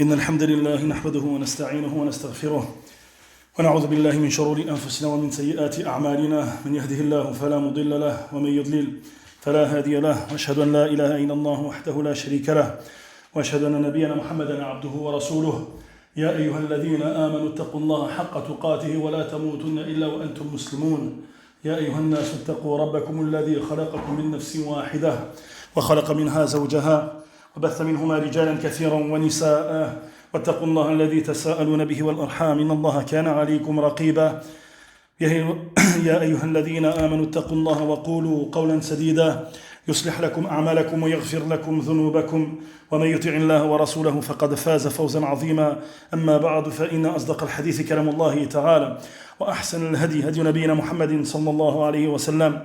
إن الحمد لله نحمده ونستعينه ونستغفره ونعوذ بالله من شرور أنفسنا ومن سيئات أعمالنا من يهده الله فلا مضل له ومن يضلل فلا هادي له وأشهد أن لا إله إلا الله وحده لا شريك له وأشهد أن نبينا محمدا عبده ورسوله يا أيها الذين آمنوا اتقوا الله حق تقاته ولا تموتن إلا وأنتم مسلمون يا أيها الناس اتقوا ربكم الذي خلقكم من نفس واحدة وخلق منها زوجها وبث منهما رجالا كثيرا ونساء واتقوا الله الذي تساءلون به والأرحام إن الله كان عليكم رقيبا يا أيها الذين آمنوا اتقوا الله وقولوا قولا سديدا يصلح لكم أعمالكم ويغفر لكم ذنوبكم ومن يطع الله ورسوله فقد فاز فوزا عظيما أما بعد فإن أصدق الحديث كلام الله تعالى وأحسن الهدي هدي نبينا محمد صلى الله عليه وسلم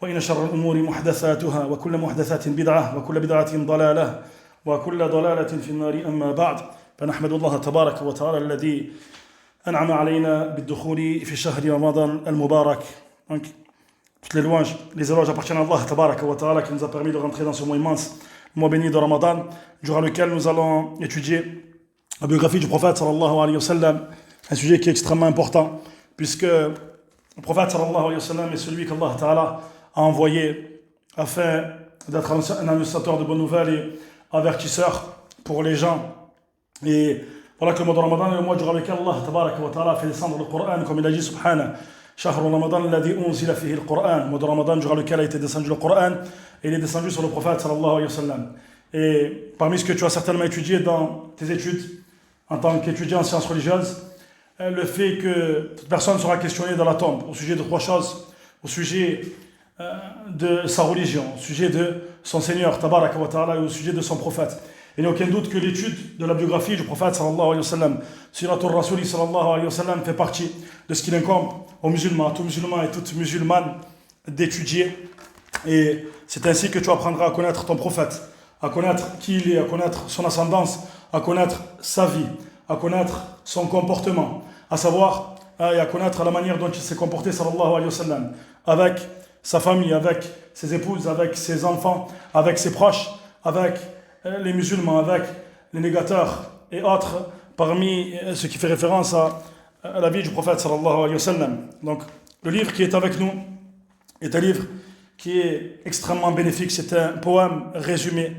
وإن شر الأمور محدثاتها وكل محدثات بدعة وكل بدعة ضلالة وكل ضلالة في النار أما بعد فنحمد الله تبارك وتعالى الذي أنعم علينا بالدخول في شهر رمضان المبارك. Donc, toutes les éloges appartiennent à Allah Tabaraka wa Ta'ala qui nous a permis de rentrer dans ce mois immense, le mois béni de Ramadan, durant lequel nous allons étudier la biographie du prophète sallallahu alayhi wa sallam, un sujet qui est extrêmement important, puisque le prophète sallallahu alayhi wa sallam est celui qu'Allah Ta'ala a envoyé afin d'être un annonciateur de bonnes nouvelles et avertisseur pour les gens. Et voilà que le mois de Ramadan est le mois durant lequel Allah Tabaraka wa Ta'ala fait descendre le Coran, comme il a dit subhanahu. شهر رمضان الذي أنزل فيه القرآن mois de Ramadan durant lequel a été descendu le Coran et il est descendu sur le prophète sallallahu alayhi wa sallam. Et parmi ce que tu as certainement étudié dans tes études en tant qu'étudiant en sciences religieuses, le fait que toute personne sera questionnée dans la tombe au sujet de trois choses, au sujet de sa religion, au sujet de son Seigneur Tabaraka wa Ta'ala et au sujet de son prophète. Il n'y a aucun doute que l'étude de la biographie du prophète sallallahu alayhi wa sallam, Siratul Rasuli sallallahu alayhi wa sallam, fait partie de ce qu'il incombe aux musulmans, à tout musulman et toute musulmane d'étudier. Et c'est ainsi que tu apprendras à connaître ton prophète, à connaître qui il est, à connaître son ascendance, à connaître sa vie, à connaître son comportement, à savoir et à connaître la manière dont il s'est comporté sallallahu alayhi wa sallam, avec sa famille, avec ses épouses, avec ses enfants, avec ses proches, avec les musulmans, avec les négateurs et autres, parmi ce qui fait référence à la vie du prophète sallallahu alayhi wa sallam. Donc, le livre qui est avec nous est un livre qui est extrêmement bénéfique. C'est un poème résumé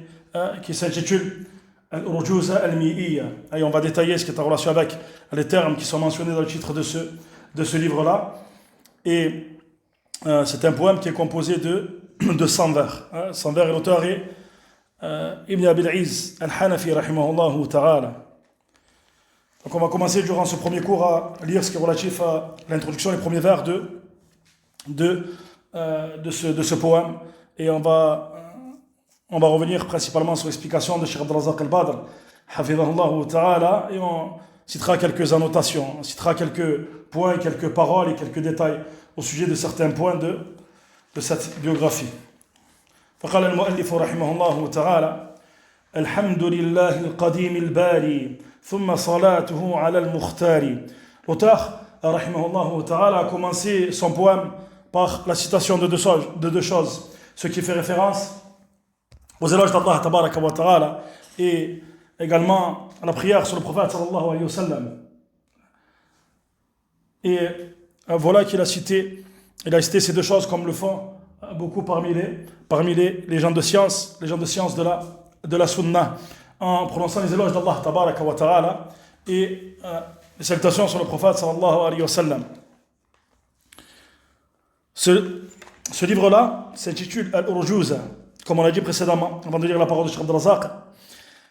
qui s'intitule Al-Urjuza al-Mi'iyya. Et on va détailler ce qui est en relation avec les termes qui sont mentionnés dans le titre de ce livre-là. Et c'est un poème qui est composé de 100 vers. 100 vers, et l'auteur est Ibn Abil Iz al-Hanafi rahimahullah ta'ala. Donc on va commencer durant ce premier cours à lire ce qui est relatif à l'introduction, les premiers vers de ce poème. Et on va revenir principalement sur l'explication de Cheikh Abdel Razak al-Badr hafidhahullah ta'ala, et on citera quelques annotations, on citera quelques points, quelques paroles et quelques détails au sujet de certains points de cette biographie. فقال المؤلف رحمه الله تعالى الحمد لله القديم الباري ثم صلاته على المختار. L'auteur رحمه الله تعالى a commencé son poème par la citation de deux choses, ce qui fait référence aux éloges d'Allah tabaraka wa ta'ala et également à la prière sur le prophète sallallahu alayhi wa sallam. Et voilà qu'il a cité ces deux choses comme le font beaucoup parmi les gens de science, de la sunna, en prononçant les éloges d'Allah tabaraka wa ta'ala et les salutations sur le prophète sallallahu alayhi wa sallam. Ce livre-là s'intitule Al-Urjuza, comme on l'a dit précédemment, avant de lire la parole de Cheikh Abdel Razak,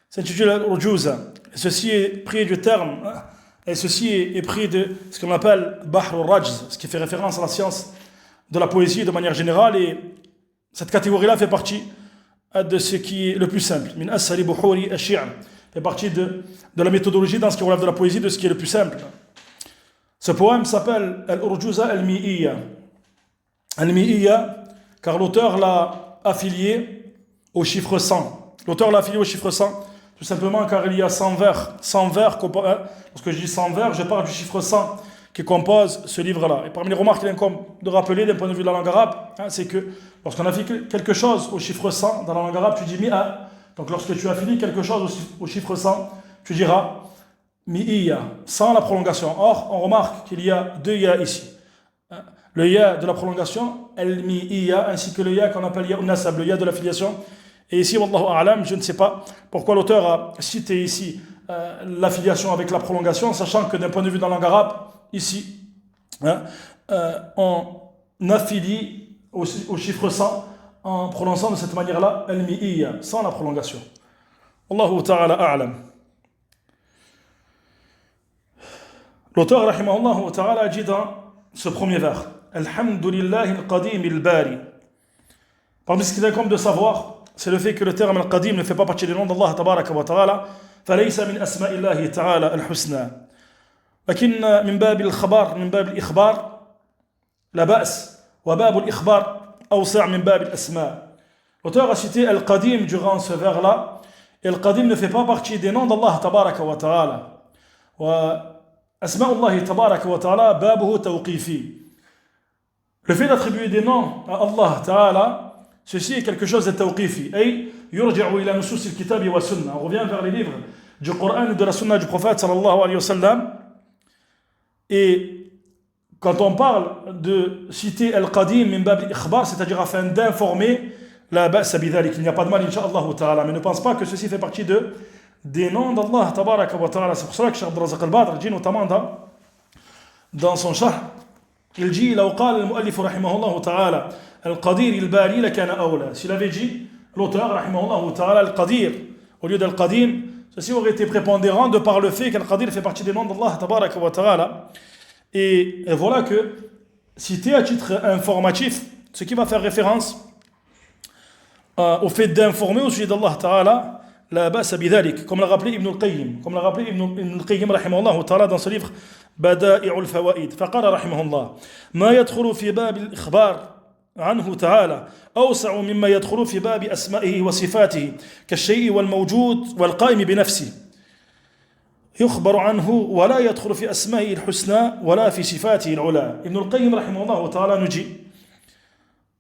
s'intitule Al-Urjuza. Ceci est pris du terme, et ceci est pris de ce qu'on appelle Bahr al-Rajz, ce qui fait référence à la science de la poésie de manière générale, et cette catégorie-là fait partie de ce qui est le plus simple. Min asali buhuri ash-shi'r, fait partie de la méthodologie dans ce qui relève de la poésie, de ce qui est le plus simple. Ce poème s'appelle Al-Urjuza al-Mi'iyya. Al-Mi'iyya, car l'auteur l'a affilié au chiffre 100. L'auteur l'a affilié au chiffre 100, tout simplement car il y a 100 vers. 100 vers, lorsque je dis 100 vers, je parle du chiffre 100 qui compose ce livre-là. Et parmi les remarques qu'il incombe de rappeler d'un point de vue de la langue arabe, c'est que lorsqu'on affile quelque chose au chiffre 100, dans la langue arabe, tu dis mi'a. Donc lorsque tu affilies quelque chose au chiffre 100, tu diras mi'iyya, sans la prolongation. Or, on remarque qu'il y a deux ya ici. Le ya de la prolongation, al-mi'iyya, ainsi que le ya qu'on appelle ya un-nasab, le ya de l'affiliation. Et ici, wallahu a'lam, je ne sais pas pourquoi l'auteur a cité ici l'affiliation avec la prolongation, sachant que d'un point de vue dans la langue arabe, ici, on affilie au chiffre 100 en prononçant de cette manière-là al-mi'iyya, sans la prolongation. Allahu ta'ala a'lam. L'auteur, rahimahullah ta'ala, a dit dans ce premier vers, Alhamdulillahi al-qadim al-bari. Parmi ce qu'il incombe de savoir, c'est le fait que le terme al-qadim ne fait pas partie des noms d'Allah tabaraka wa ta'ala, فليس من أسماء الله تعالى الحسنى. لكن من باب الخبر من باب الإخبار لا بأس وباب الإخبار أوسع من باب الأسماء. L'auteur a cité al-qadim durant ce vers-là, et al-qadim ne fait pas partie des noms d'Allah tabaraka wa ta'ala. وأسماء الله tabaraka wa ta'ala بابه توقيفي. Le fait d'attribuer des noms à Allah ta'ala, ceci est quelque chose de tawqifi. Et yurji'u ila nusus al-kitab wa sunnah. On revient vers les livres du Coran et de la sunna du prophète sallallahu alayhi wa sallam. Et quand on parle de citer al-qadim min bab al-ikhbar, c'est-à-dire afin d'informer, la ba'sa bidhalik, il n'y a pas de mal incha'Allah ta'ala, mais ne pense pas que ceci fait partie des noms d'Allah tabaraka wa ta'ala. C'est pour cela que Cheikh Abdul Razak al-Badr dit notamment dans son sharh, il dit لو قال المؤلف رحمه الله تعالى القدير الباري لكان أولى. S'il avait dit l'auteur رحمه الله تعالى القدير au lieu d'al-qadim, ceci aurait été prépondérant de par le fait qu'al-qadir fait partie des noms d'Allah tabaraka wa ta'ala. Et voilà que cité à titre informatif, ce qui va faire référence au fait d'informer au sujet d'Allah ta'ala, la ba'sa bidhalik, comme l'a rappelé Ibn al-Qayyim, Ibn al-Qayyim rahimahullah ta'ala dans ce livre بدائع الفوائد. فقال رحمه الله ما يدخل في باب الإخبار عنه تعالى أوسع مما يدخل في باب أسمائه وصفاته كالشيء والموجود والقائم بنفسه يخبر عنه ولا يدخل في أسمائه الحسنى ولا في صفاته العلى. Ibn al-Qayyim rahimahullah ta'ala nous dit,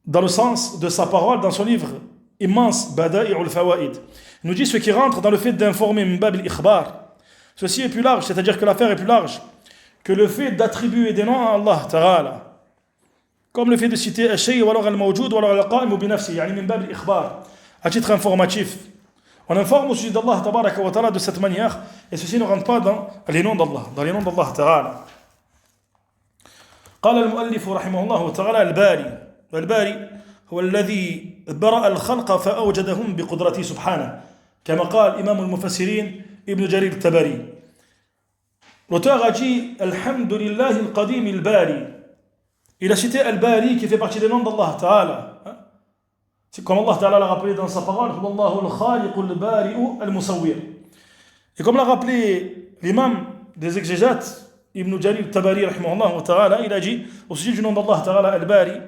dans le sens de sa parole dans son livre immense بدائع الفوائد, nous dit ce qui rentre dans le fait d'informer min bab al-ikhbar. Ceci est plus large, c'est-à-dire que l'affaire est plus large que le fait d'attribuer des noms à Allah ta'ala, comme le fait de citer al-shay ou alors al-mawjoud ou alors al-qa'im bi nafsi, yani min bab al-ikhbar, à titre informatif. On informe au sujet d'Allah tabaraka wa ta'ala de cette manière, et ceci ne rentre pas dans les noms d'Allah, ta'ala. قال المؤلف رحمه الله تعالى الباري والباري هو الذي برأ الخلق فأوجدهم بقدرته سبحانه كما قال إمام المفسرين ابن جرير الطبري. L'auteur a dit Alhamdulillah al-Qadim al-Bari. Il a cité al-Bari qui fait partie des noms d'Allah Ta'ala. C'est comme Allah Ta'ala l'a rappelé dans sa parole, Allahu al-Khaliq al-Bari'u al-Musawwir. Et comme l'a rappelé l'imam des exégètes, Ibn Jarir al-Tabari, rahimahullah Ta'ala, il a dit au sujet du nom d'Allah Ta'ala al-Bari,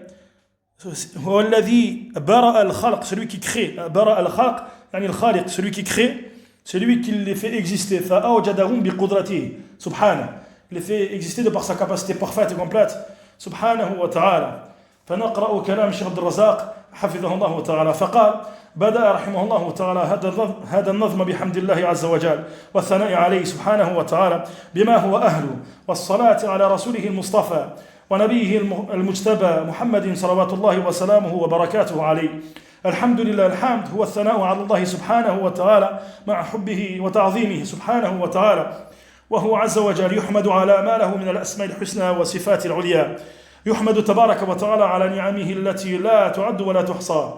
هو الذي برأ الخلق, celui qui crée, برأ الخلق, يعني الخالق, celui qui crée, c'est lui qui les fait exister. فأوجدهم بقدرته سبحانه, il les fait exister de par sa capacité parfaite et complète. سبحانه وتعالى. فنقرأ كلام الشيخ عبد الرزاق حفظه الله تعالى فقال بدأ رحمه الله تعالى هذا النظم بحمد الله عز وجل والثناء عليه سبحانه وتعالى بما هو أهله والصلاة على رسوله المصطفى ونبيه المجتبى محمد صلوات الله وسلامه وبركاته عليه. الحمد لله, الحمد هو الثناء على الله سبحانه وتعالى مع حبه وتعظيمه سبحانه وتعالى, وهو عز وجل يحمد على ما له من الأسماء الحسنى وصفات العليا, يحمد تبارك وتعالى على نعمه التي لا تعد ولا تحصى.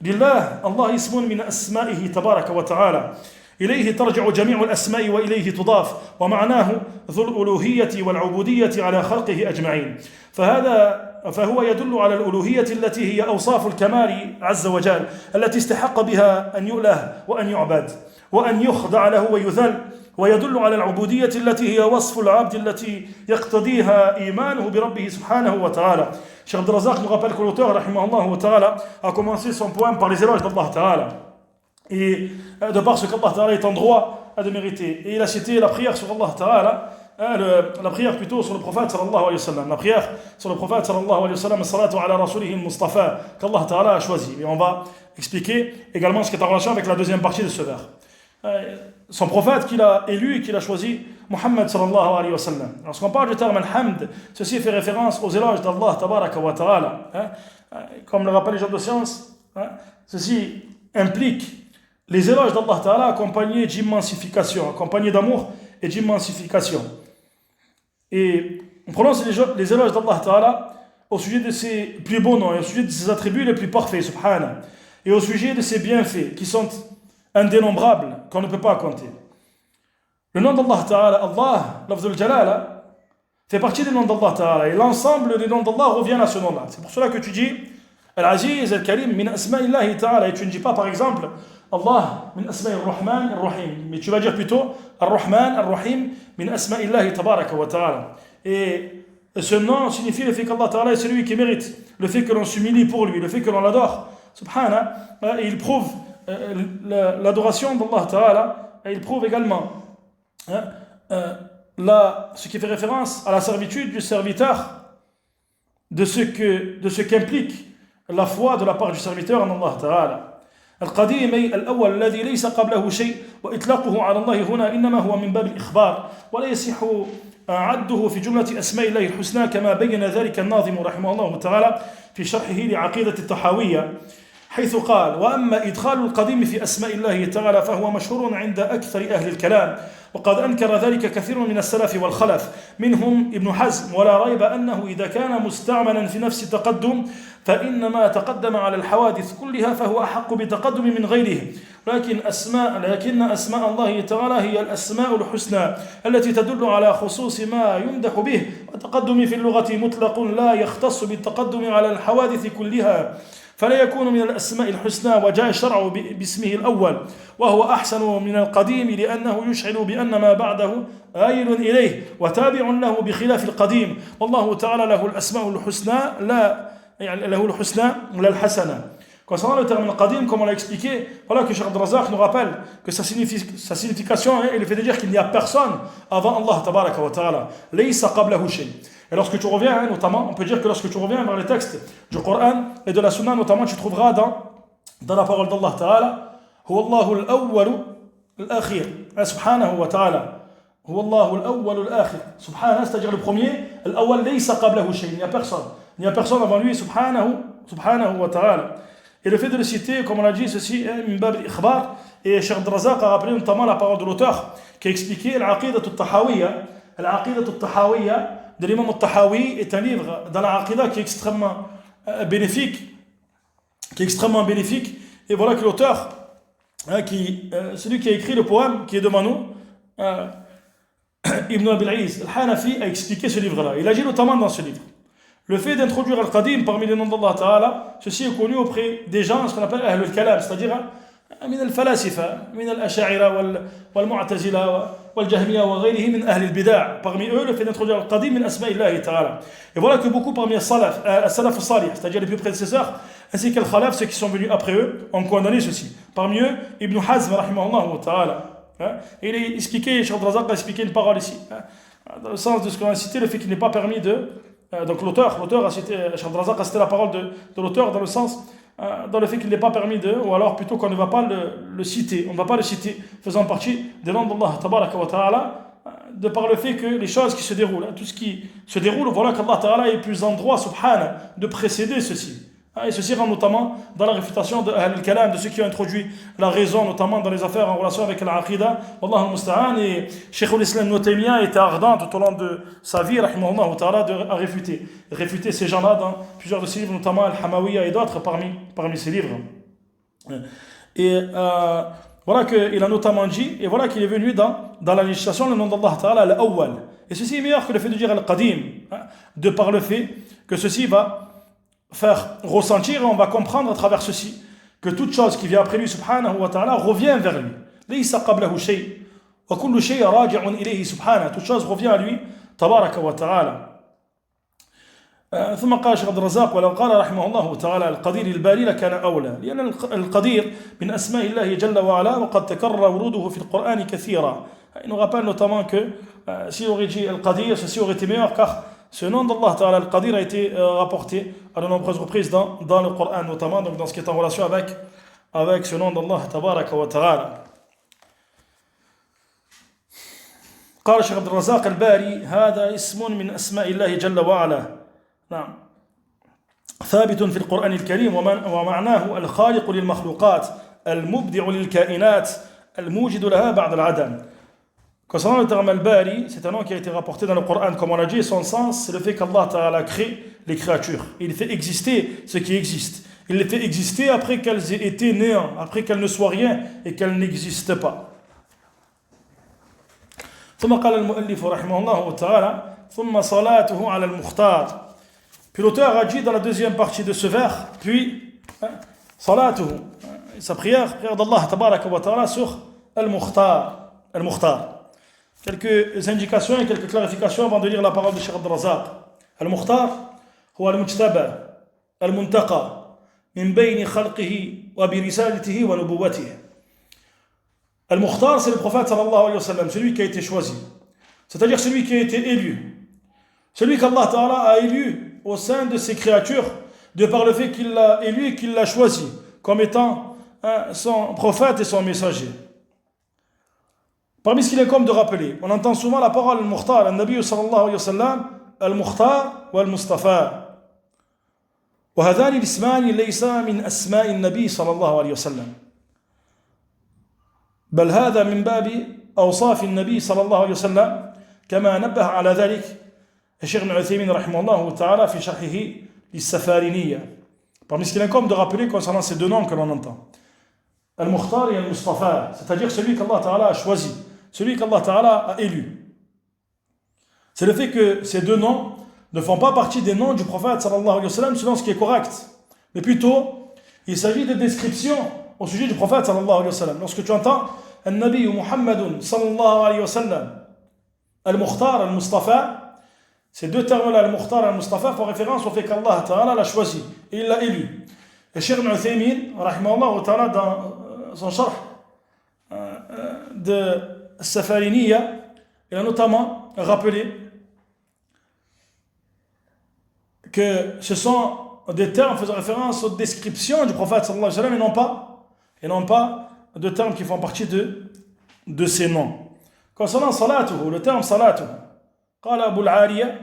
لله الله اسم من أسمائه تبارك وتعالى, إليه ترجع جميع الأسماء وإليه تضاف, ومعناه ذو الألوهية والعبودية على خلقه أجمعين. فهو يدل على الألوهية التي هي أوصاف الكمال عز وجل التي استحق بها أن يؤله وأن يعبد وأن يخضع له ويذل, ويدل على العبودية التي هي وصف العبد التي يقتضيها إيمانه بربه سبحانه وتعالى. Cheikh Abdul Razak nous rappelle que l'auteur rahimahullah wa ta'ala a commencé son poème par les éloges d'Allah ta'ala, et de par ce qu'Allah ta'ala est en droit à de mériter, et il a cité la prière sur Allah ta'ala, la prière plutôt sur le prophète sallallahu alayhi wa sallam, la prière sur le prophète sallallahu alayhi wa sallam, salatu ala rasulihi al-mustafa, qu'Allah ta'ala a choisi. Et on va expliquer également ce qui est en relation avec la deuxième partie de ce vers. son prophète qu'il a élu et qu'il a choisi, Muhammad sallallahu alayhi wa sallam. Lorsqu'on parle du terme al-hamd, ceci fait référence aux éloges d'Allah tabaraka wa ta'ala. Comme le rappellent les gens de science, ceci implique les éloges d'Allah ta'ala accompagnés d'immensification, accompagnés d'amour et d'immensification. Et on prononce les éloges d'Allah ta'ala au sujet de ses plus beaux noms et au sujet de ses attributs les plus parfaits, subhanahu, et au sujet de ses bienfaits qui sont indénombrables, qu'on ne peut pas compter. Le nom d'Allah ta'ala, Allah, lafzul jalala, fait partie des noms d'Allah ta'ala, et l'ensemble des noms d'Allah revient à ce nom-là. C'est pour cela que tu dis Al-Aziz, Al-Karim, min asma'illahi ta'ala, et tu ne dis pas par exemple Allah, min asma'ir rahman ar-rahim, mais tu vas dire plutôt ar-rahman ar-rahim, min asma'illahi tabaraka wa ta'ala. Et ce nom signifie le fait qu'Allah ta'ala est celui qui mérite, le fait que l'on s'humilie pour lui, le fait que l'on l'adore, subhana, et il prouve l'adoration d'Allah ta'ala, et il prouve également ce qui fait référence à la servitude du serviteur, de ce qu'implique la foi de la part du serviteur en Allah ta'ala. القديم أي الأول الذي ليس قبله شيء وإطلاقه على الله هنا إنما هو من باب الإخبار ولا يصح عده في جملة أسماء الله الحسنى كما بين ذلك الناظم رحمه الله تعالى في شرحه لعقيدة الطحاوية حيث قال وأما إدخال القديم في أسماء الله تعالى فهو مشهور عند أكثر أهل الكلام وقد أنكر ذلك كثير من السلف والخلف منهم ابن حزم ولا ريب أنه إذا كان مستعملا في نفس التقدم فإن ما تقدم على الحوادث كلها فهو أحق بتقدم من غيره لكن أسماء الله تعالى هي الأسماء الحسنى التي تدل على خصوص ما يمدح به والتقدم في اللغة مطلق لا يختص بالتقدم على الحوادث كلها فلا يكون من الأسماء الحسنى وجاء الشرع باسمه الأول وهو أحسن من القديم لأنه يشعر بأن ما بعده آيل إليه وتابع له بخلاف القديم والله تعالى له الأسماء الحسنى لا يعني له الحسنى لا الحسنة. Concernant le terme qadim, comme on l'a expliqué, voilà que Cheikh Abd al-Razzaq nous rappelle que sa signification est le fait de dire qu'il n'y a personne avant Allah tabaraka wa ta'ala. Laysa qablahu shay. Et lorsque tu reviens, notamment, on peut dire que lorsque tu reviens vers les textes du Coran et de la Sunna, notamment, tu trouveras dans la parole d'Allah ta'ala Huwa Allahu al-awwal al-akhir, subhanahu wa ta'ala. Huwa Allahu al-awwal al-akhir. Subhanahu, c'est-à-dire le premier, al-awwal laysa qablahu shay. Il n'y a personne. Il n'y a personne avant lui, subhanahu wa ta'ala. Et le fait de le citer, comme on l'a dit, ceci est min bab al-ikhbar. Et Cheikh Abd al-Razzaq a rappelé notamment la parole de l'auteur qui a expliqué l'Aqidah al-Tahawiyya. L'Aqidah al-Tahawiyya de l'imam al-Tahawi est un livre dans la Aqidah qui est extrêmement bénéfique. Et voilà que l'auteur, celui qui a écrit le poème qui est devant nous, Ibn Abil-Iz al-Hanafi, a expliqué ce livre-là. Il agit notamment dans ce livre. Le fait d'introduire Al-Qadim parmi les noms d'Allah Ta'ala, ceci est connu auprès des gens, ce qu'on appelle Ahl al-Kalam, c'est-à-dire من الفلاسفة من الأشاعرة والمعتزلة والجهمية وغيرهم من أهل البدع. Parmi eux, le fait d'introduire Al-Qadim min asma'i Allah Ta'ala. Et voilà que beaucoup parmi les salaf al-salih, c'est-à-dire les plus prédécesseurs, ainsi que les khalaf, ceux qui sont venus après eux, ont condamné ceci. Parmi eux, Ibn Hazm, rahimahullah ta'ala. Et il a expliqué, Cheikh Abd al-Razzaq a expliqué une parole ici. Dans le sens de ce qu'on a cité, le fait qu'il n'est pas permis de... Donc l'auteur a cité, Cheikh Abd al-Razzaq a cité la parole de l'auteur dans le sens... dans le fait qu'il n'est pas permis de, ou alors plutôt qu'on ne va pas le citer, on ne va pas le citer faisant partie des noms d'Allah tabaraka wa ta'ala, de par le fait que les choses qui se déroulent, tout ce qui se déroule, voilà qu'Allah ta'ala est plus en droit, subhanahu, de précéder ceci. Et ceci rentre notamment dans la réfutation de Ahl al-Kalam, de ceux qui ont introduit la raison, notamment dans les affaires en relation avec l'Aqidah. Wallahu al-Musta'an. Et Cheikh al-Islam Ibn Taymiyyah était ardent tout au long de sa vie, rahimahullah ta'ala, à réfuter ces gens-là dans plusieurs de ses livres, notamment Al-Hamawiyya et d'autres parmi ces livres. Et voilà qu'il a notamment dit, et voilà qu'il est venu dans la législation le nom d'Allah ta'ala, al-Awwal. Et ceci est meilleur que le fait de dire al-Qadim, de par le fait que ceci va faire ressentir et on va comprendre à travers ceci que toute chose qui vient après lui subhanahu wa ta'ala revient vers lui. Laysa qablahu shay wa kullu shay raji'un ilayhi subhanahu. Toute chose revient à lui tabaraka wa ta'ala. ثم قال شيخ عبد الرزاق ولو قال رحمه الله تعالى القدير الباري لكان أولى لأن القدير من أسماء الله جل وعلا وقد تكرر وروده في القرآن كثيرا. Il nous rappelle notamment que si on aurait dit Al-Qadir, ceci aurait été meilleur car ce nom d'Allah Ta'ala Al-Qadir a été rapporté à de nombreuses reprises dans le Coran, notamment donc dans ce qui est en relation avec ce nom d'Allah Tabaraka wa Ta'ala. قال الشيخ عبد الرزاق الباري هذا اسم من أسماء الله جل وعلا نعم ثابت في القرآن الكريم ومعناه الخالق للمخلوقات المبدع للكائنات الموجد لها بعد العدم. Concernant le terme al-Bari, c'est un nom qui a été rapporté dans le Coran, comme on l'a dit, son sens, c'est le fait qu'Allah Ta'ala crée les créatures. Il fait exister ce qui existe. Il les fait exister après qu'elles aient été néant, après qu'elles ne soient rien et qu'elles n'existent pas. ثم قال المؤلف رحمه الله تعالى ثم صلاته على المختار. Puis l'auteur a dit dans la deuxième partie de ce vers, puis salatuhu, sa prière d'Allah tabaraka wa ta'ala sur al-Mukhtar. Quelques indications et quelques clarifications avant de lire la parole de Cheikh Abd al-Razzaq. Al-Mukhtar huwa al-mujtaba al-muntaqa min bayni khalqihi wa bi risalatihi wa nubuwwatihi. Al-Mukhtar, c'est le prophète sallallahu alayhi wa sallam, celui qui a été choisi, c'est-à-dire celui qui a été élu, celui qu'Allah Ta'ala a élu au sein de ses créatures, de par le fait qu'il l'a élu et qu'il l'a choisi comme étant son prophète et son messager. Parmi ce qu'il est comme de rappeler, on entend souvent la parole al-Mukhtar, al-Nabi sallallahu alayhi wa sallam, al-Mukhtar wa al-Mustafa. وهذان الاسمان ليس من أسماء النبي صلى الله عليه وسلم بل هذا من باب أوصاف النبي صلى الله عليه وسلم كما نبه على ذلك الشيخ ابن عثيمين رحمه الله تعالى في شرحه للسفارينية. Parmi ce qu'il est comme de rappeler concernant ces deux noms que l'on entend, Al-Mukhtar et Al-Mustafa, c'est-à-dire celui qu'Allah Ta'ala a choisi, celui qu'Allah Ta'ala a élu. C'est le fait que ces deux noms ne font pas partie des noms du prophète sallallahu alayhi wa sallam selon ce qui est correct, mais plutôt il s'agit de descriptions au sujet du prophète sallallahu alayhi wa sallam. Lorsque tu entends Al-Nabi Muhammadun sallallahu alayhi wa sallam, Al-Mukhtar, Al-Mustafa, ces deux termes-là, Al-Mukhtar et Al-Mustafa, font référence au fait qu'Allah Ta'ala l'a choisi et il l'a élu. Et Cheikh Ibn Uthaymin, rahimahullah ta'ala, dans son charh de Safariniya, il a notamment rappelé que ce sont des termes faisant référence aux descriptions du prophète sallallahu alayhi wa sallam et non pas de termes qui font partie de ces noms. Concernant salatuhu, le terme salatuhu, قال أبو العالية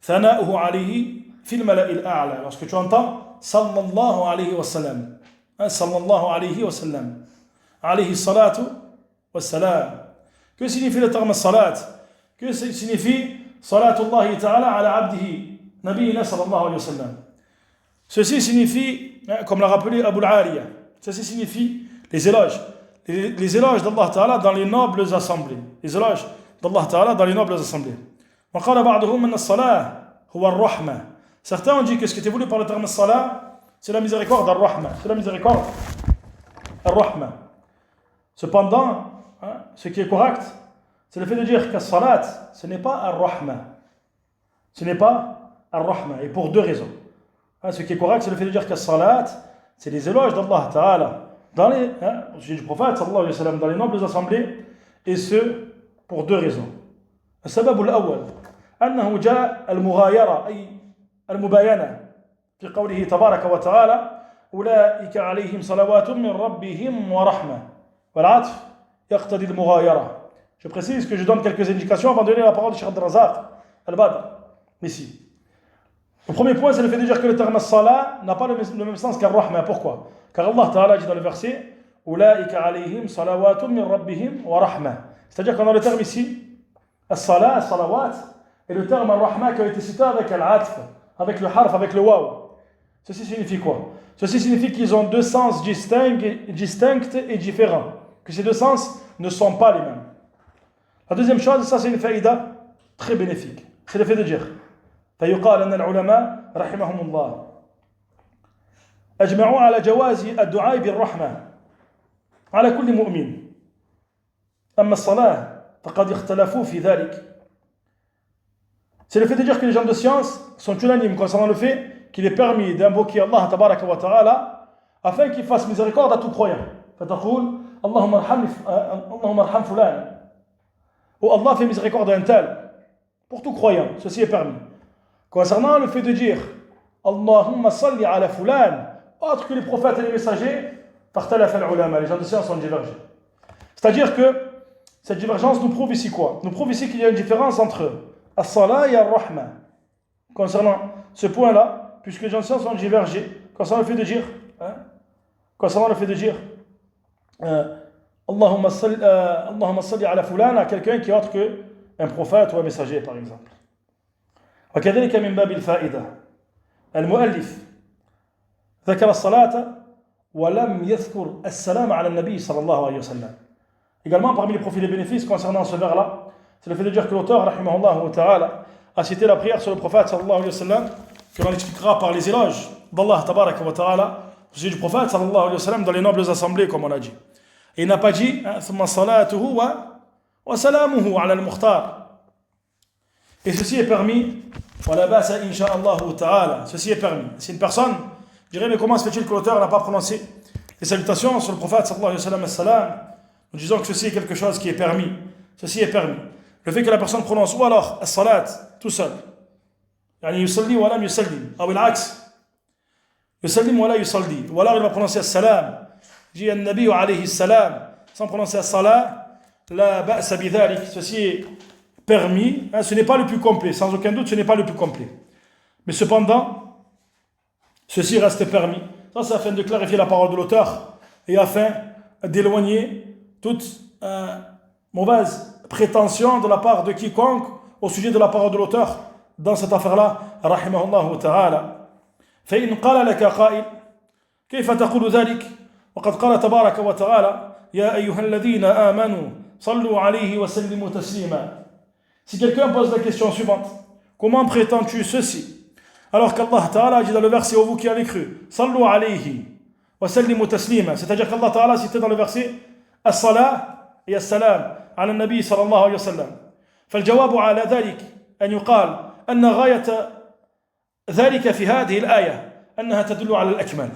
ثناؤه عليه في الملأ الأعلى. Lorsque tu entends sallallahu alayhi wa sallam, sallallahu alayhi wa sallam, alayhi salatu wa salam, que signifie le terme salat? Que signifie salatullahi ta'ala ala abdihi nabiyina sallallahu alayhi wa sallam? Ceci signifie, comme l'a rappelé Abu al-Aliya, ceci signifie les éloges d'Allah Ta'ala dans les nobles assemblées. Les éloges d'Allah Ta'ala dans les nobles assemblées. وقال بعضهم أن الصلاة هو الرحمة. Certains ont dit que ce qui était voulu par le terme salat, c'est la miséricorde al-Rahma. C'est la miséricorde al-Rahma. Cependant, ce qui est correct, c'est le fait de dire que salat, ce n'est pas al-Rahma. Ce n'est pas al-Rahma. Et pour deux raisons. Ce qui est correct, c'est le fait de dire que salat, c'est les éloges d'Allah Ta'ala dans les, au sujet du prophète sallallahu alayhi wa sallam, dans les nobles assemblées, et ce pour deux raisons. السبب الأول أنه جاء المغايرة أي المباينة في قوله تبارك وتعالى أولئك عليهم صلوات من ربهم ورحمة والعطف يقتضي المغايرة. Je précise que je donne quelques indications avant de lire la parole de Cheikh Abd al-Razzaq al-Badr ici. Le premier point, c'est le fait de dire que le terme salat n'a pas le même sens qu'al-Rahma. Pourquoi? Car Allah Ta'ala dit dans le verset أولئك عليهم صلوات من ربهم ورحمة. C'est-à-dire qu'on a le terme ici As-salat, as-salawat, et le terme al-Rahma qui a été cité avec al-atf, avec le harf, avec le waw. Ceci signifie quoi? Ceci signifie qu'ils ont deux sens distincts et différents, que ces deux sens ne sont pas les mêmes. La deuxième chose, ça c'est une faïda très bénéfique, c'est le fait de dire فيقال أن العلماء رحمهم الله أجمعوا على جواز الدعاء بالرحمة على كل مؤمن أما الصلاة فقد اختلفوا في ذلك. C'est le fait de dire que les gens de science sont unanimes concernant le fait qu'il est permis d'invoquer Allah tabaraka wa ta'ala afin qu'il fasse miséricorde à tout croyant. فتقول اللهم ارحم فلان, ou Allah fait miséricorde à un tel, pour tout croyant, ceci est permis. Concernant le fait de dire Allahumma salli ala fulan, autre que les prophètes et les messagers, فاختلف العلماء, les gens de science ont divergé. C'est-à-dire que Cette divergence nous prouve ici quoi? Nous prouve ici qu'il y a une différence entre as-salat et ar-rahma. Concernant ce point-là, puisque les gens ont divergé, concernant le fait de dire, Allahumma salli ala fulan à quelqu'un qui est autre qu'un prophète ou un messager, par exemple. وكذلك من باب الفائدة المؤلف ذكر الصلاة ولم يذكر السلام على النبي صلى الله عليه وسلم. Également, parmi les profits et les bénéfices concernant ce vers-là, c'est le fait de dire que l'auteur, rahimahullah ta'ala, a cité la prière sur le prophète sallallahu alayhi wa sallam, que l'on expliquera par les éloges d'Allah tabaraka wa ta'ala, au sujet du prophète sallallahu alayhi wa sallam dans les nobles assemblées, comme on l'a dit. Et il n'a pas dit ثم صلاته وسلامه على المختار. Et ceci est permis, ولا بأس إن شاء الله تعالى. Ceci est permis. Si une personne dirait, mais comment se fait-il que l'auteur n'a pas prononcé les salutations sur le prophète sallallahu alayhi wa sallam, as-salam, nous disons que ceci est quelque chose qui est permis. Ceci est permis. Le fait que la personne prononce, ou alors as-salat, tout seul. يعني يصلي ولم يسلم. أو العكس. يسلم ولا يصلي. Ou alors il va prononcer as-salam. Dit النبي عليه السلام. Sans prononcer as-salat, la ba'sa bidhalik. Ceci est permis. Ce n'est pas le plus complet. Sans aucun doute, ce n'est pas le plus complet. Mais cependant, ceci reste permis. Ça, c'est afin de clarifier la parole de l'auteur et afin d'éloigner toute mauvaise prétention de la part de quiconque au sujet de la parole de l'auteur dans cette affaire-là, rahimahullah ta'ala. فإن قال لك قائل كيف تقول ذلك وقد قال تبارك وتعالى يا أيها الذين آمنوا صلوا عليه وسلموا تسليما. Si quelqu'un pose la question suivante, comment prétends-tu ceci alors qu'Allah ta'ala dit dans le verset ô vous qui avez cru صلوا عليه وسلموا تسليما, c'est-à-dire qu'Allah ta'ala citait dans le verset الصلاة هي السلام على النبي صلى الله عليه وسلم. فالجواب على ذلك أن يقال أن غاية ذلك في هذه الآية أنها تدل على الأكمل.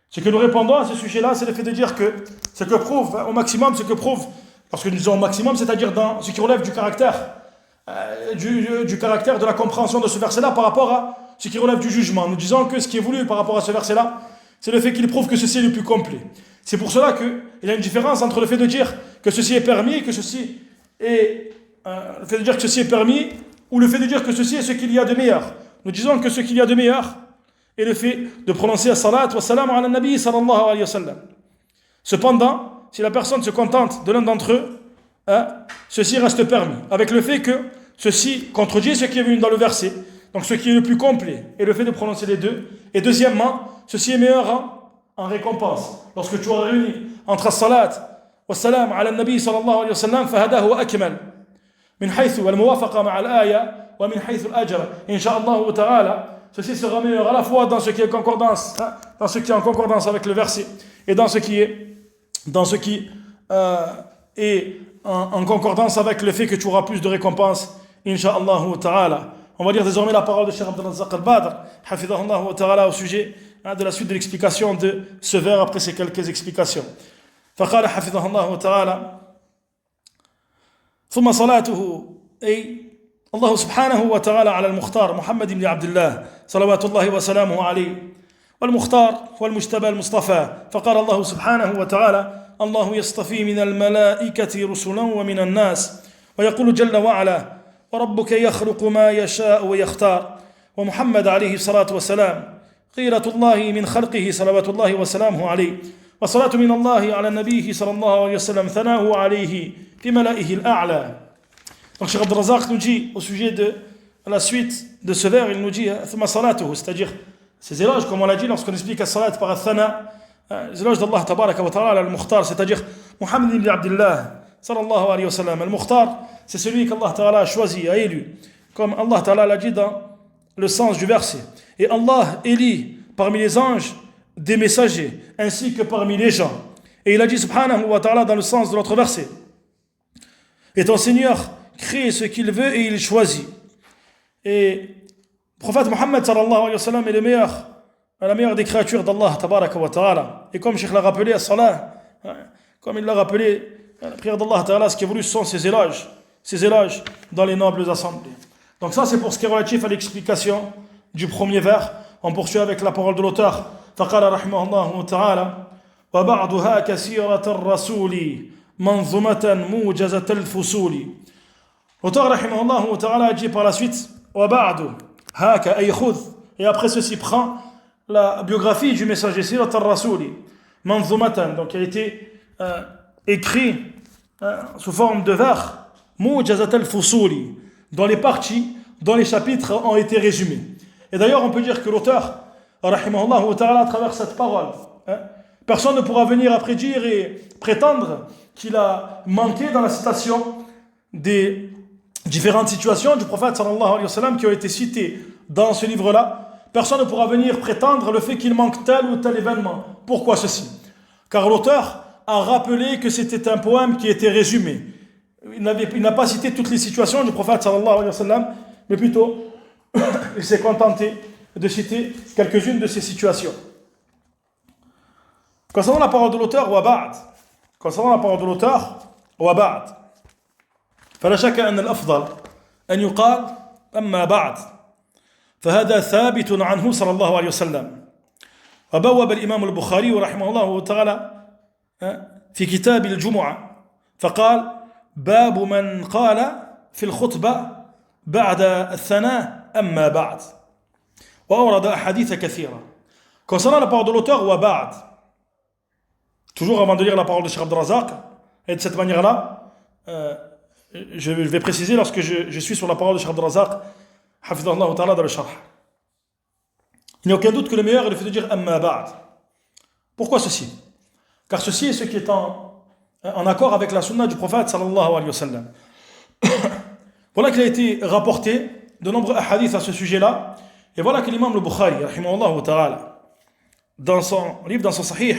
Ce que nous répondons à ce sujet-là, c'est le fait de dire que ce que prouve au maximum, ce que prouve, parce que nous disons au maximum, c'est-à-dire dans ce qui relève du caractère, du caractère de la compréhension de ce verset-là par rapport à ce qui relève du jugement. Nous disons que ce qui est voulu par rapport à ce verset-là, c'est le fait qu'il prouve que ceci est le plus complet. C'est pour cela qu'il y a une différence entre le fait de dire que ceci est permis et que ceci est le fait de dire que ceci est permis ou le fait de dire que ceci est ce qu'il y a de meilleur. Nous disons que ce qu'il y a de meilleur est le fait de prononcer as-salat wa salam ala nabi sallallahu alayhi wa sallam. Cependant, si la personne se contente de l'un d'entre eux, ceci reste permis, avec le fait que ceci contredit ce qui est venu dans le verset, donc ce qui est le plus complet est le fait de prononcer les deux, et deuxièmement, ceci est meilleur en récompense. Lorsque tu auras réuni entre as-salat wa salam ala nabi sallallahu alayhi wa sallam, fahada huwa akmal min haythu al-muwafaqa ma'a al-aya wa min haythu al-ajr. Inch'Allah ta'ala, ceci sera meilleur à la fois dans ce qui est concordance, dans ce qui est en concordance avec le verset et dans ce qui est en concordance avec le fait que tu auras plus de récompenses, Inch'Allah ta'ala. On va lire désormais la parole de Cheikh Abdel Razak al-Badr, hafidhahullah ta'ala, au sujet de la suite de l'explication de ce vers après ces quelques explications. فقال حفظه الله تعالى ثم صلاته أي الله سبحانه وتعالى على المختار محمد بن عبد الله صلوات الله وسلامه عليه والمختار هو المجتبى المصطفى فقال الله سبحانه وتعالى الله يصطفي من الملائكة رسلا ومن الناس ويقول جل وعلا وربك يخلق ما يشاء ويختار ومحمد عليه الصلاة والسلام خيرة الله من خلقه صلوات الله وسلامه عليه والصلاة من الله على النبي صلى الله عليه وسلم ثناؤه عليه في ملائه الأعلى. Donc Cheikh Abdel Razak nous dit au sujet de la suite de ce vers, il nous dit ثم صلاته, c'est-à-dire ces éloges comme on l'a dit lorsqu'on explique as-salat par al-thana, les éloges d'Allah tabaraka wa ta'ala al-Mukhtar, c'est-à-dire Muhammad ibn Abdullah sallallahu alayhi wa sallam. Al-Mukhtar, c'est celui qu'Allah ta'ala a choisi, a élu, comme Allah ta'ala l'a dit dans le sens du verset. Et Allah élit parmi les anges des messagers ainsi que parmi les gens. Et il a dit subhanahu wa ta'ala dans le sens de notre verset, et ton Seigneur crée ce qu'il veut et il choisit. Et le prophète Muhammad sallallahu alayhi wa sallam est la meilleure des créatures d'Allah tabaraka wa ta'ala. Et comme Cheikh l'a rappelé à Salah, comme il l'a rappelé la prière d'Allah ta'ala, ce qui est voulu ce sont ses éloges dans les nobles assemblées. Donc ça c'est pour ce qui est relatif à l'explication du premier vers. On poursuit avec la parole de l'auteur. فقال رحمه الله تعالى وبعضها كسيرة الرسول منظومة موجزة الفصول. L'auteur rahimahullah ta'ala dit par la suite وبعد هاك أي خذ, et après ceci prend la biographie du messager Sirat al-Rasuli منظومة, donc qui a été écrit sous forme de vers موجزة الفصول, dont les parties, dont les chapitres ont été résumés. Et d'ailleurs on peut dire que l'auteur rahimahullah ta'ala à travers cette parole, personne ne pourra venir après dire et prétendre qu'il a manqué dans la citation des différentes situations du prophète sallallahu alayhi wa sallam qui ont été citées dans ce livre-là. Personne ne pourra venir prétendre le fait qu'il manque tel ou tel événement. Pourquoi ceci? Car l'auteur a rappelé que c'était un poème qui était résumé. Il n'a pas cité toutes les situations du prophète sallallahu alayhi wa sallam, mais plutôt il s'est contenté de citer quelques-unes de ces situations. Concernant la parole de l'auteur, وبعد فلا شك أن الأفضل أن يقال أما بعد فهذا ثابت عنه صلى الله عليه وسلم. وبوب الإمام البخاري رحمه الله تعالى في كتاب الجمعة فقال باب من قال في الخطبة بعد الثناء أما بعد, وأورد أحاديث كثيرة. Concernant la parole de l'auteur, وبعد, toujours avant de lire la parole de Cheikh Abd al-Razaq, et de cette manière-là, je vais préciser lorsque je suis sur la parole de Cheikh Abd al-Razaq, hafidhahullah ta'ala, dans le sharh. Il n'y a aucun doute que le meilleur est le fait de dire amma ba'd. Pourquoi ceci? Car ceci est ce qui est en accord avec la sunna du prophète sallallahu alayhi wa sallam. Voilà qu'il a été rapporté de nombreux hadiths à ce sujet-là, et voilà que l'imam al-Bukhari, rahimahullah ta'ala, dans son livre, dans son sahih,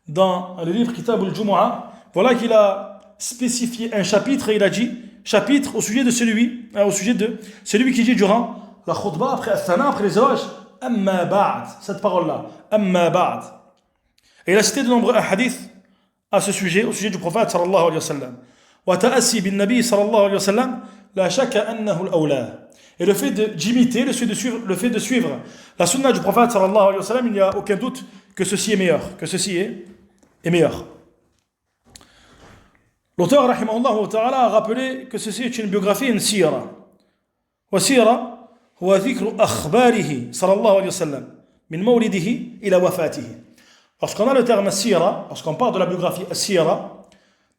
dans le livre Kitab al-Jumu'ah, voilà qu'il a spécifié un chapitre et il a dit chapitre au sujet de celui qui dit durant la khutbah, après al-thana, après les éloges, amma ba'd, cette parole-là, amma ba'd. Et il a cité de nombreux hadiths à ce sujet, au sujet du prophète sallallahu alayhi wa sallam. Wa ta'assi bin nabi sallallahu alayhi wa sallam, la shakka annahu al-awla. Et le fait d'imiter, le fait de suivre la sunna du prophète sallallahu alayhi wa sallam, il n'y a aucun doute que ceci est meilleur, est meilleur. L'auteur rahimahullah ta'ala a rappelé que ceci est une biographie, une sira. Wa sira huwa dhikru akhbarihi sallallahu alayhi wa sallam min mawlidihi ila wafatihi. Lorsqu'on a le terme sira, lorsqu'on parle de la biographie sira,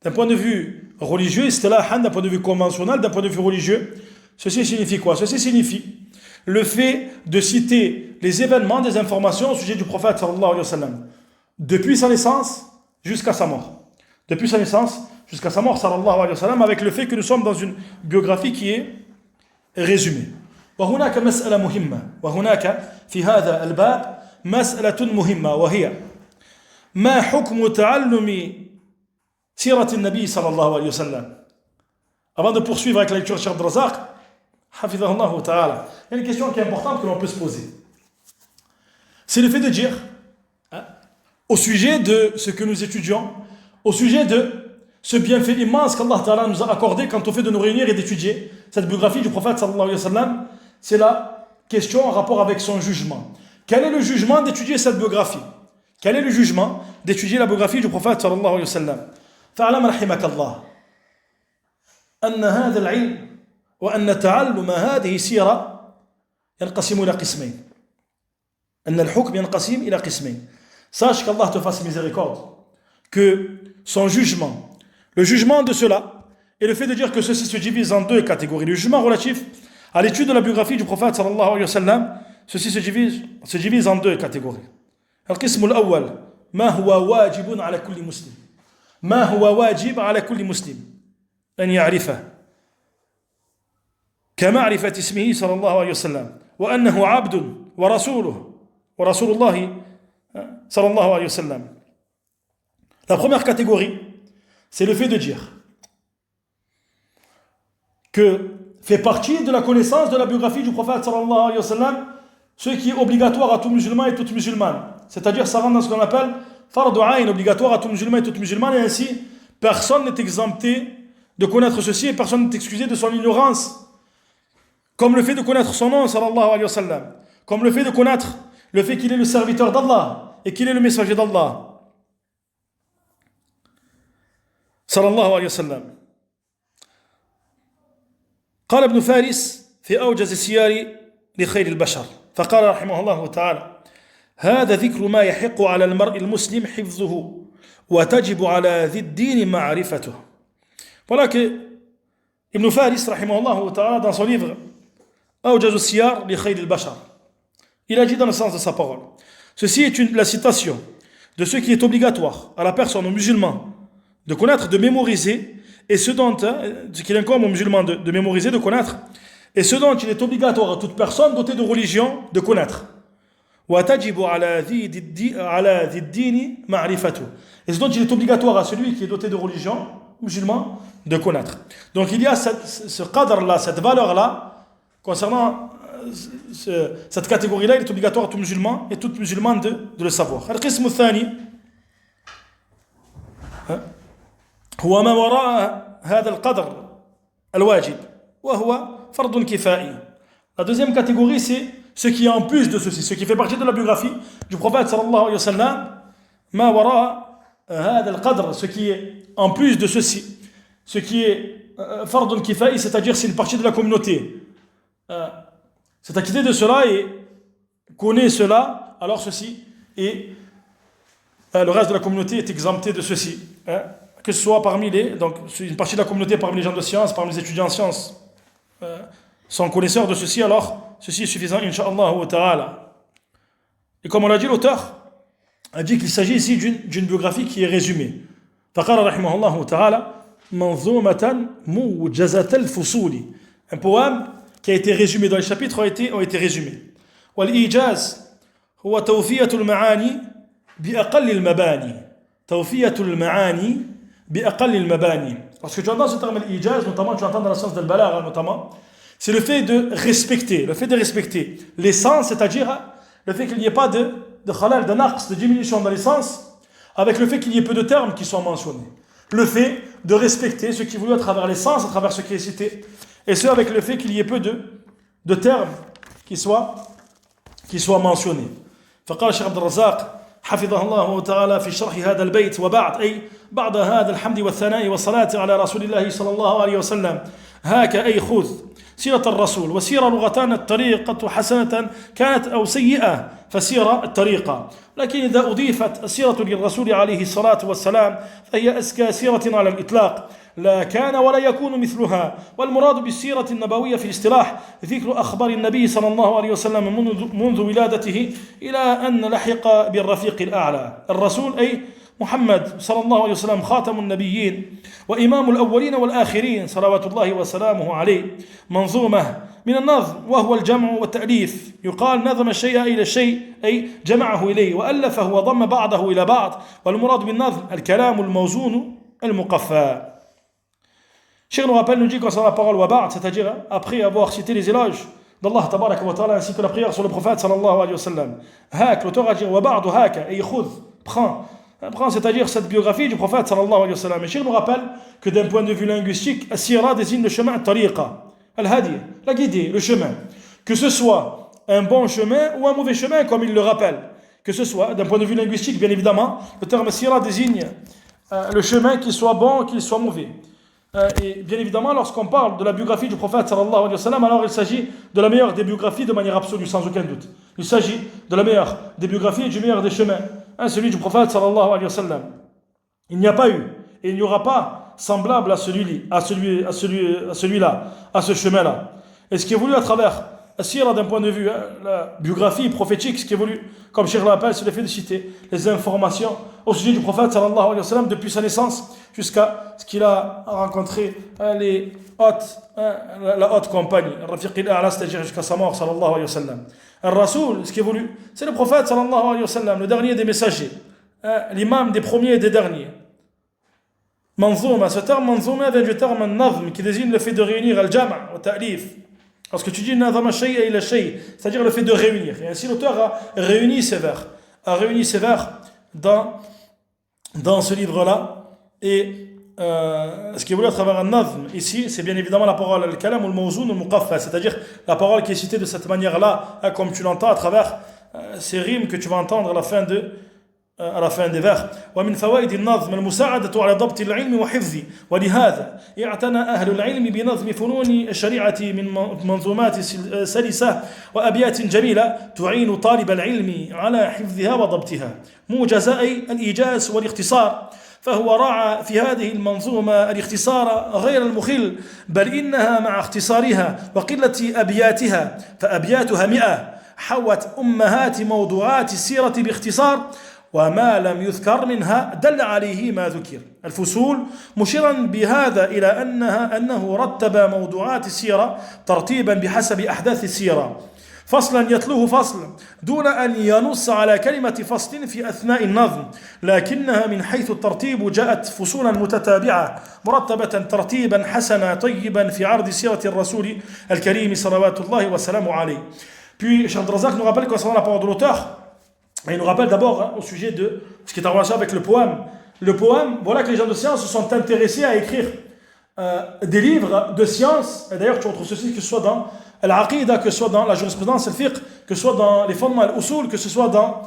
d'un point de vue religieux, istilahan, d'un point de vue conventionnel, d'un point de vue religieux, ceci signifie quoi? Ceci signifie le fait de citer les événements, des informations au sujet du prophète sallallahu alayhi wa sallam, depuis sa naissance jusqu'à sa mort. Depuis sa naissance jusqu'à sa mort sallallahu alayhi wa sallam, avec le fait que nous sommes dans une biographie qui est résumée. وهناك مسألة مهمة وهناك في هذا الباب مسألة مهمة وهي ما حكم تعلم سيرة النبي صلى الله عليه وسلم. Avant de poursuivre avec la lecture de Cheikh Abd al-Razaq, hafidhahullah ta'ala, il y a une question qui est importante que l'on peut se poser. C'est le fait de dire, au sujet de ce que nous étudions, au sujet de ce bienfait immense qu'Allah ta'ala nous a accordé quant au fait de nous réunir et d'étudier cette biographie du prophète sallallahu alayhi wa sallam, c'est la question en rapport avec son jugement. Quel est le jugement d'étudier cette biographie? Quel est le jugement d'étudier la biographie du prophète sallallahu alayhi wa sallam? فاعلم رحمك الله أن هذا العلم وأن تعلم هذه السيرة ينقسم إلى قسمين. أن الحكم ينقسم إلى قسمين. Sache qu'Allah te fasse miséricorde, que son jugement, le jugement de cela, et le fait de dire que ceci se divise en deux catégories. Le jugement relatif à l'étude de la biographie du prophète sallallahu alayhi wa sallam, ceci se divise en deux catégories. القسم الأول ما هو واجب على كل مسلم. ما هو واجب على كل مسلم أن يعرفه كمعرفة اسمه صلى الله عليه وسلم وأنه عبد ورسول الله صلى الله عليه وسلم. La première catégorie, c'est le fait de dire que fait partie de la connaissance de la biographie du prophète sallallahu alayhi wa sallam ce qui est obligatoire à tout musulman et toute musulmane. C'est-à-dire ça rentre dans ce qu'on appelle fardu ayn, obligatoire à tout musulman et toute musulmane, et ainsi personne n'est exempté de connaître ceci et personne n'est excusé de son ignorance. Comme le fait de connaître son nom sallallahu alayhi wa sallam, comme le fait de connaître le fait qu'il est le serviteur d'Allah et qu'il est le messager d'Allah. صلى الله عليه وسلم. قال ابن فارس في أوجز السيار لخير البشر فقال رحمه الله تعالى: هذا ذكر ما يحق على المرء المسلم حفظه وتجب على ذي الدين معرفته. Voilà que Ibn Faris rahimahullah ta'ala dans son livre Awjaz al-Siyar li Khayr al-Bashar, il a dit dans le sens de sa parole: ceci est la citation de ce qui est obligatoire à la personne, aux musulmans, de connaître, de mémoriser, et ce dont, ce qu'il incombe aux musulmans de mémoriser, de connaître, et ce dont il est obligatoire à toute personne dotée de religion de connaître. وَتَجِبُ عَلَى ذِي الدِّينِ مَعْرِفَتُهُ. Et ce dont il est obligatoire à celui qui est doté de religion, musulman, de connaître. Donc il y a ce cadre-là, cette valeur-là, concernant cette catégorie-là, il est obligatoire à tout musulman et toute musulmane de le savoir. القسم الثاني هو ما وراء هذا القدر الواجب وهو فرض كفائي. La deuxième catégorie, c'est ce qui est en plus de ceci, ce qui fait partie de la biographie du prophète sallallahu alayhi wa sallam. ما وراء هذا القدر, ce qui est en plus de ceci, ce qui est فرض كفائي, c'est-à-dire c'est une partie de la communauté. C'est acquitté de cela et connaît cela, alors ceci, et le reste de la communauté est exempté de ceci. Que ce soit parmi donc une partie de la communauté, parmi les gens de sciences, parmi les étudiants en sciences, sont connaisseurs de ceci, alors ceci est suffisant, incha'Allah wa ta'ala. Et comme on l'a dit, l'auteur a dit qu'il s'agit ici d'une biographie qui est résumée. فقال رحمه الله تعالى منظومة موجزة الفصول, un poème qui a été résumé dans les chapitres ont été résumés. والإيجاز هو توفية المعاني بأقل المباني. توفية المعاني بأقل المباني. Parce que tu entends ce terme l'ijaz, notamment tu entends dans le sens de l'balagha, notamment, c'est le fait de respecter l'essence, c'est-à-dire le fait qu'il n'y ait pas de khalal, de naqs, de diminution dans l'essence, avec le fait qu'il y ait peu de termes qui sont mentionnés. Le fait de respecter ce qui est voulu à travers l'essence, à travers ce qui est cité, et ce avec le fait qu'il y ait peu de termes qui soient mentionnés. فقال الشيخ عبد الرزاق حفظه الله تعالى في شرح هذا البيت: وبعد أي بعد هذا الحمد والثناء والصلاة على رسول الله صلى الله عليه وسلم هاك أي خذ سيرة الرسول. وسيرة لغتان الطريقة حسنة كانت أو سيئة فسيرة الطريقة، لكن إذا أضيفت السيرة للرسول عليه الصلاة والسلام فهي أزكى سيرة على الإطلاق، لا كان ولا يكون مثلها. والمراد بالسيرة النبوية في الاصطلاح ذكر أخبار النبي صلى الله عليه وسلم منذ ولادته إلى أن لحق بالرفيق الأعلى. الرسول أي محمد صلى الله عليه وسلم خاتم النبيين وإمام الأولين والآخرين صلوات الله وسلامه عليه. منظومة من النظم وهو الجمع والتأليف، يقال نظم الشيء إلى الشيء أي جمعه إليه، وألفه وضم بعضه إلى بعض. والمراد بالنظم الكلام الموزون المقفى. Cheikh nous rappelle, nous dit concernant la parole waba'd, c'est-à-dire après avoir cité les éloges d'Allah tabaraka wa ta'ala ainsi que la prière sur le prophète sallallahu alayhi wa sallam. Hak, l'auteur a dit waba'd haka, et khud, prends, c'est-à-dire cette biographie du prophète sallallahu alayhi wa sallam. Et Cheikh nous rappelle que d'un point de vue linguistique, as-sira désigne le chemin tariqa, al-hadi, la guidée, le chemin. Que ce soit un bon chemin ou un mauvais chemin, comme il le rappelle. Que ce soit, d'un point de vue linguistique, bien évidemment, le terme sira désigne le chemin, qu'il soit bon ou qu'il soit mauvais. Et bien évidemment, lorsqu'on parle de la biographie du prophète sallallahu alayhi wa sallam, alors il s'agit de la meilleure des biographies de manière absolue, sans aucun doute. Il s'agit de la meilleure des biographies et du meilleur des chemins, celui du prophète sallallahu alayhi wa sallam. Il n'y a pas eu et il n'y aura pas semblable à celui-là, à ce chemin-là. Et ce qui est voulu à travers Sira d'un point de vue, la biographie prophétique, ce qui est voulu, comme Cheikh l'appelle, c'est le fait de citer les informations au sujet du prophète sallallahu alayhi wa sallam depuis sa naissance jusqu'à ce qu'il a rencontré la haute compagnie, Rafiq al-A'la, c'est-à-dire jusqu'à sa mort sallallahu alayhi wa sallam. Al-Rasoul, ce qui est voulu, c'est le prophète sallallahu alayhi wa sallam, le dernier des messagers, l'imam des premiers et des derniers. Manzouma, ce terme manzouma vient du terme nazm qui désigne le fait de réunir al-jama' wa ta'lif. Lorsque tu dis nazama shay ila shay, c'est-à-dire le fait de réunir. Et ainsi l'auteur a réuni ces vers dans ce livre-là. Et ce qui est voulu à travers un nazm ici, c'est bien évidemment la parole al-kalam al-mawzoun al-muqaffa, c'est-à-dire la parole qui est citée de cette manière-là, comme tu l'entends à travers ces rimes que tu vas entendre à la fin de à la fin des vers. ومن فوائد النظم المساعدة على ضبط العلم وحفظه ولهذا اعتنى أهل العلم بنظم فنون الشريعة من منظومات سلسة وأبيات جميلة تعين طالب العلم على حفظها وضبطها موجزي الإيجاز والاختصار فهو راعى في هذه المنظومة الاختصار غير المخل بل إنها مع اختصارها وقلة أبياتها فأبياتها 100 حوت أمهات موضوعات السيرة باختصار وما لم يذكر منها دل عليه ما ذكر الفصول مشيرا بهذا إلى أنه رتب موضوعات السيرة ترتيبا بحسب أحداث السيرة فصلا يتلوه فصل دون أن ينص على كلمة فصل في أثناء النظم لكنها من حيث الترتيب جاءت فصولا متتابعة مرتبة ترتيبا حسنا طيبا في عرض سيرة الرسول الكريم صلوات الله وسلامه عليه. Puis Cheikh Abdelrazak nous rappelle concernant la parole de l'auteur, et il nous rappelle d'abord au sujet de ce qui est en relation avec le poème. Le poème, voilà que les gens de science se sont intéressés à écrire des livres de science, et d'ailleurs tu retrouves ceci que ce soit dans l'aqida, que ce soit dans la jurisprudence, le fiqh, que ce soit dans les fondements al-usul, que ce soit dans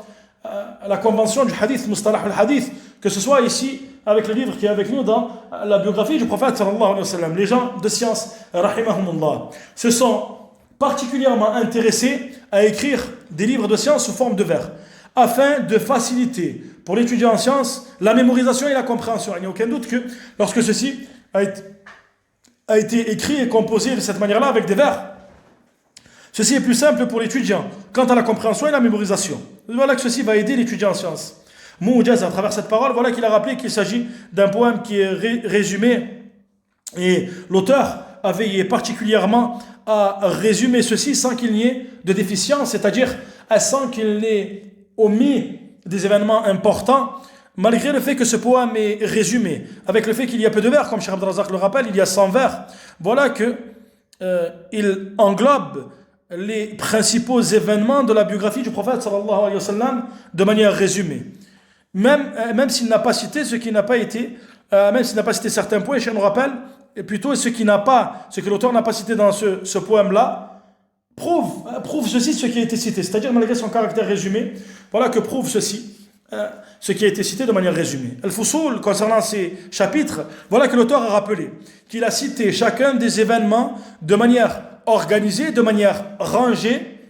la convention du hadith, mustalah al-hadith, que ce soit ici avec le livre qui est avec nous dans la biographie du prophète sallallahu alayhi wa sallam. Les gens de science, rahimahumullah, se sont particulièrement intéressés à écrire des livres de science sous forme de vers, afin de faciliter pour l'étudiant en sciences la mémorisation et la compréhension. Il n'y a aucun doute que lorsque ceci a été écrit et composé de cette manière-là avec des vers, ceci est plus simple pour l'étudiant quant à la compréhension et la mémorisation. Voilà que ceci va aider l'étudiant en sciences. Moujaz, à travers cette parole, voilà qu'il a rappelé qu'il s'agit d'un poème qui est résumé, et l'auteur a veillé particulièrement à résumer ceci sans qu'il n'y ait de déficience, c'est-à-dire sans qu'il n'ait omis des événements importants, malgré le fait que ce poème est résumé, avec le fait qu'il y a peu de vers, comme Cheikh Abdelrazak le rappelle, il y a 100 vers, voilà que il englobe les principaux événements de la biographie du prophète sallallahu alayhi wa sallam de manière résumée. Même s'il n'a pas cité ce qui n'a pas été, même s'il n'a pas cité certains points, Cheikh nous rappelle, et plutôt ce que l'auteur n'a pas cité dans ce poème-là, prouve ceci, ce qui a été cité. C'est-à-dire, malgré son caractère résumé, voilà que prouve ceci, ce qui a été cité de manière résumée. Al-Fusul, concernant ces chapitres, voilà que l'auteur a rappelé qu'il a cité chacun des événements de manière organisée, de manière rangée,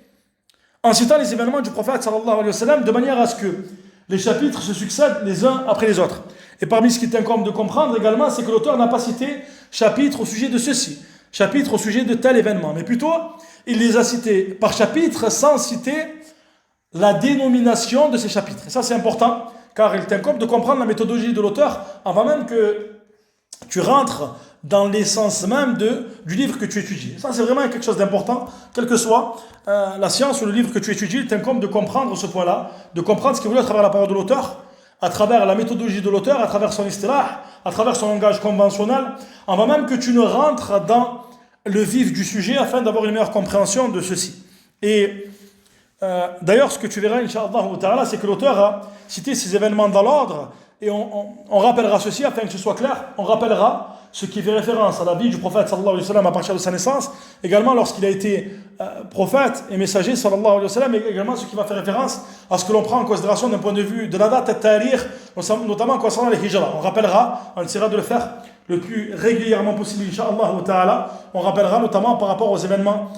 en citant les événements du prophète sallallahu alayhi wa sallam, de manière à ce que les chapitres se succèdent les uns après les autres. Et parmi ce qui est incombe de comprendre également, c'est que l'auteur n'a pas cité chapitre au sujet de ceci, chapitre au sujet de tel événement, mais plutôt il les a cités par chapitre sans citer la dénomination de ces chapitres. Et ça c'est important, car il t'incombe de comprendre la méthodologie de l'auteur avant même que tu rentres dans l'essence même du livre que tu étudies. Ça c'est vraiment quelque chose d'important, quelle que soit la science ou le livre que tu étudies, il t'incombe de comprendre ce point-là, de comprendre ce qu'il voulait à travers la parole de l'auteur, à travers la méthodologie de l'auteur, à travers son istilah, à travers son langage conventionnel, avant même que tu ne rentres dans le vif du sujet afin d'avoir une meilleure compréhension de ceci. Et d'ailleurs, ce que tu verras, Inch'Allah, c'est que l'auteur a cité ces événements dans l'ordre, et on rappellera ceci afin que ce soit clair, on rappellera ce qui fait référence à la vie du prophète sallallahu alayhi wa sallam à partir de sa naissance, également lorsqu'il a été prophète et messager sallallahu alayhi wa sallam, et également ce qui va faire référence à ce que l'on prend en considération d'un point de vue de la date at-tarikh, notamment concernant les hijra. On rappellera, on essaiera de le faire le plus régulièrement possible, Inch'Allah ta'ala. On rappellera notamment par rapport aux événements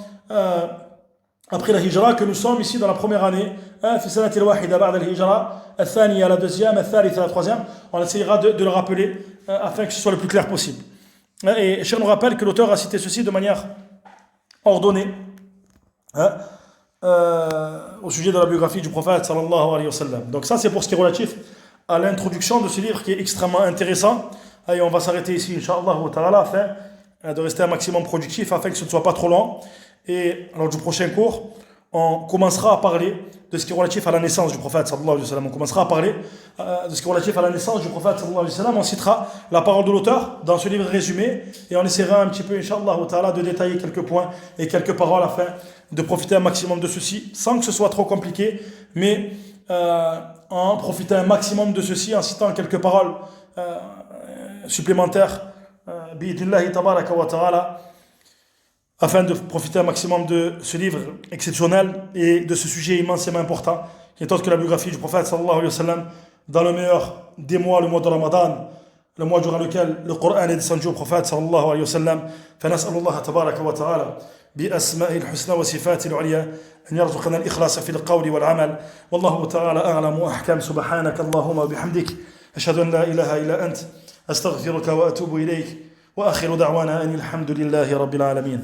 après la hijra, que nous sommes ici dans la première année, fi sanati al-wahida ba'da al-hijra, al-thaniya la deuxième, al-thalitha la troisième. On essaiera de le rappeler afin que ce soit le plus clair possible. Et Cheikh nous rappelle que l'auteur a cité ceci de manière ordonnée au sujet de la biographie du prophète sallallahu alayhi wa sallam. Donc ça c'est pour ce qui est relatif à l'introduction de ce livre qui est extrêmement intéressant. Et on va s'arrêter ici, Inch'Allah ta'ala, afin de rester un maximum productif, afin que ce ne soit pas trop long. Et lors du prochain cours, on commencera à parler de ce qui est relatif à la naissance du prophète sallallahu alayhi wa sallam. On commencera à parler de ce qui est relatif à la naissance du prophète sallallahu alayhi wa sallam. On citera la parole de l'auteur dans ce livre résumé, et on essaiera un petit peu, Inch'Allah ta'ala, de détailler quelques points et quelques paroles afin de profiter un maximum de ceci, sans que ce soit trop compliqué, mais en profitant un maximum de ceci, en citant quelques paroles supplémentaires, bi'idnillahi tabaraka wa ta'ala, afin de profiter un maximum de ce livre exceptionnel et de ce sujet immensément important, qui est autre que la biographie du prophète sallallahu alayhi wa sallam, dans le meilleur des mois, le mois de Ramadan, le mois durant lequel le Coran est descendu au prophète sallallahu alayhi wa sallam. فنسأل الله تبارك وتعالى بأسمائه الحسنى وصفاته العليا أن يرزقنا الإخلاص في القول والعمل والله تعالى أعلم وأحكم. سبحانك اللهم وبحمدك أشهد أن لا إله إلا أنت أستغفرك وأتوب إليك وآخر دعوانا أن الحمد لله رب العالمين.